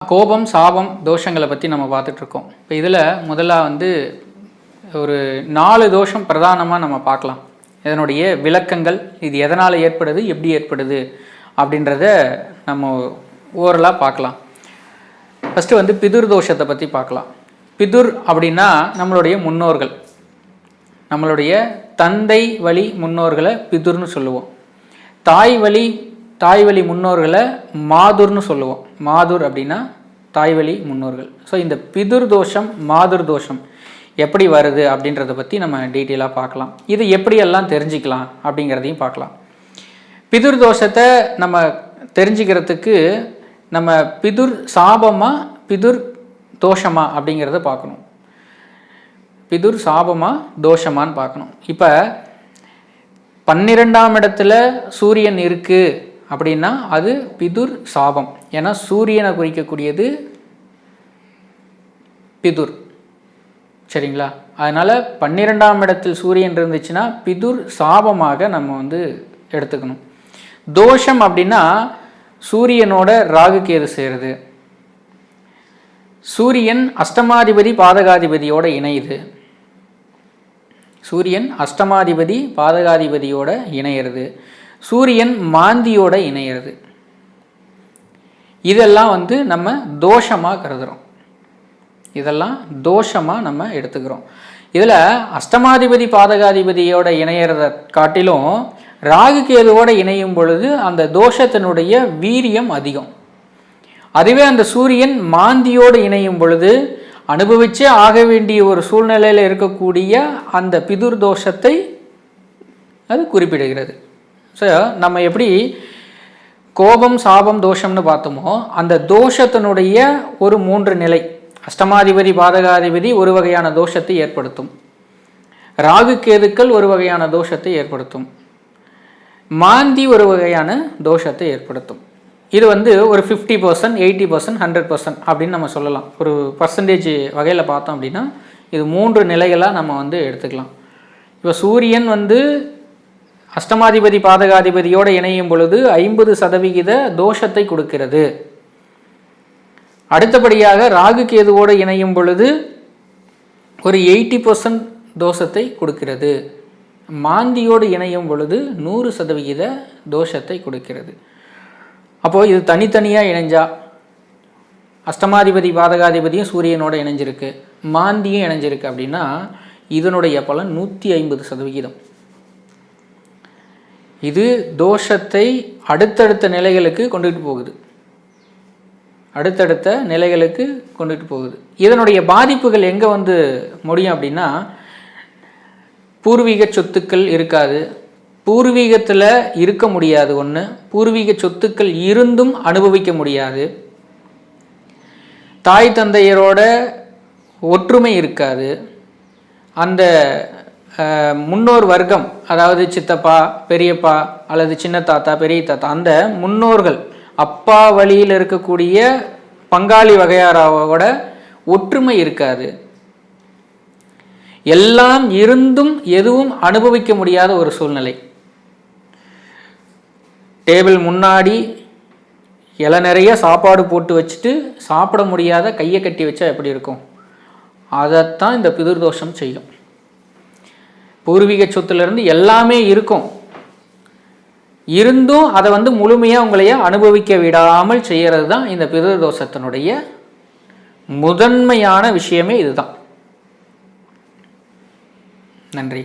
கோபம், சாபம், தோஷங்களை பற்றி நம்ம பார்த்துட்ருக்கோம். இப்போ இதில் முதல்ல ஒரு 4 தோஷம் பிரதானமாக நம்ம பார்க்கலாம். இதனுடைய விளக்கங்கள், இது எதனால் ஏற்படுது, எப்படி ஏற்படுது அப்படின்றத நம்ம ஓரலாக பார்க்கலாம். ஃபஸ்ட்டு பிதுர் தோஷத்தை பற்றி பார்க்கலாம். பிதுர் அப்படின்னா நம்மளுடைய முன்னோர்கள், நம்மளுடைய தந்தை வழி முன்னோர்களை பிதுர்னு சொல்லுவோம். தாய் வழி முன்னோர்களை மாதுர்னு சொல்லுவோம். மாதுர் அப்படின்னா தாய் வழி முன்னோர்கள். ஸோ இந்த பிதுர் தோஷம், மாதுர் தோஷம் எப்படி வருது அப்படின்றத பற்றி நம்ம டீட்டெயிலாக பார்க்கலாம். இது எப்படியெல்லாம் தெரிஞ்சுக்கலாம் அப்படிங்கிறதையும் பார்க்கலாம். பிதுர் தோஷத்தை நம்ம தெரிஞ்சுக்கிறதுக்கு நம்ம பிதுர் சாபமா பிதுர் தோஷமா அப்படிங்கிறத பார்க்கணும். பிதுர் சாபமா தோஷமான்னு பார்க்கணும். இப்போ 12ஆம் இடத்துல சூரியன் இருக்குது அப்படின்னா அது பிதுர் சாபம். ஏன்னா சூரியனை குறிக்கக்கூடியது பிதுர், சரிங்களா? அதனால் 12ஆம் இடத்தில் சூரியன் இருந்துச்சுன்னா பிதுர் சாபமாக நம்ம எடுத்துக்கணும். தோஷம் அப்படின்னா சூரியனோட ராகு கேது சேருது. சூரியன் அஷ்டமாதிபதி பாதகாதிபதியோட இணையுது. சூரியன் அஷ்டமாதிபதி பாதகாதிபதியோட இணையிறது. சூரியன் மாந்தியோட இணையிறது. இதெல்லாம் நம்ம தோஷமாக கருதுகிறோம். இதெல்லாம் தோஷமாக நம்ம எடுத்துக்கிறோம். இதில் அஷ்டமாதிபதி பாதகாதிபதியோட இணையிறத காட்டிலும் ராகு கேதுவோட இணையும் பொழுது அந்த தோஷத்தினுடைய வீரியம் அதிகம். அதுவே அந்த சூரியன் மாந்தியோடு இணையும் பொழுது அனுபவிச்சே ஆக வேண்டிய ஒரு சூழ்நிலையில் இருக்கக்கூடிய அந்த பிதுர் தோஷத்தை அது குறிப்பிடுகிறது. ஸோ நம்ம எப்படி கோபம், சாபம், தோஷம்னு பார்த்தோமோ அந்த தோஷத்தினுடைய ஒரு 3 நிலை. அஷ்டமாதிபதி பாதகாதிபதி ஒரு வகையான தோஷத்தை ஏற்படுத்தும். ராகு கேதுக்கள் ஒரு வகையான தோஷத்தை ஏற்படுத்தும். மாந்தி ஒரு வகையான தோஷத்தை ஏற்படுத்தும். இது ஒரு 50%, 80%, 100% அப்படின்னு நம்ம சொல்லலாம். ஒரு பர்சன்டேஜ் வகையில் பார்த்தோம் அப்படின்னா இது 3 நிலைகளாக நம்ம எடுத்துக்கலாம். இப்போ சூரியன் அஷ்டமாதிபதி பாதகாதிபதியோடு இணையும் பொழுது 50% தோஷத்தை கொடுக்கிறது. அடுத்தபடியாக ராகு கேதுவோடு இணையும் பொழுது ஒரு 80% தோஷத்தை கொடுக்கிறது. மாந்தியோடு இணையும் பொழுது 100% தோஷத்தை கொடுக்கிறது. அப்போது இது தனித்தனியாக இணைஞ்சா அஷ்டமாதிபதி பாதகாதிபதியும் சூரியனோட இணைஞ்சிருக்கு, மாந்தியும் இணைஞ்சிருக்கு அப்படின்னா இதனுடைய பலன் 150%. இது தோஷத்தை அடுத்தடுத்த நிலைகளுக்கு கொண்டுட்டு போகுது. அடுத்தடுத்த நிலைகளுக்கு கொண்டுட்டு போகுது. இதனுடைய பாதிப்புகள் எங்கே முடியும் அப்படின்னா பூர்வீக சொத்துக்கள் இருக்காது. பூர்வீகத்தில் இருக்க முடியாது. ஒன்று, பூர்வீக சொத்துக்கள் இருந்தும் அனுபவிக்க முடியாது. தாய் தந்தையரோட ஒற்றுமை இருக்காது. அந்த முன்னோர் வர்க்கம், அதாவது சித்தப்பா, பெரியப்பா அல்லது சின்ன தாத்தா, பெரிய தாத்தா, அந்த முன்னோர்கள் அப்பா வழியில் இருக்கக்கூடிய பங்காளி வகையாரோட ஒற்றுமை இருக்காது. எல்லாம் இருந்தும் எதுவும் அனுபவிக்க முடியாத ஒரு சூழ்நிலை. டேபிள் முன்னாடி இலை நிறைய சாப்பாடு போட்டு வச்சுட்டு சாப்பிட முடியாத கையை கட்டி வச்சா எப்படி இருக்கும்? அதைத்தான் இந்த பிதுர் தோஷம் செய்யும். பூர்வீக சொத்துலேருந்து எல்லாமே இருக்கும், இருந்தும் அதை முழுமையாக உங்களைய அனுபவிக்க விடாமல் செய்கிறது தான் இந்த பிதுர் தோஷத்தினுடைய முதன்மையான விஷயமே இதுதான். நன்றி.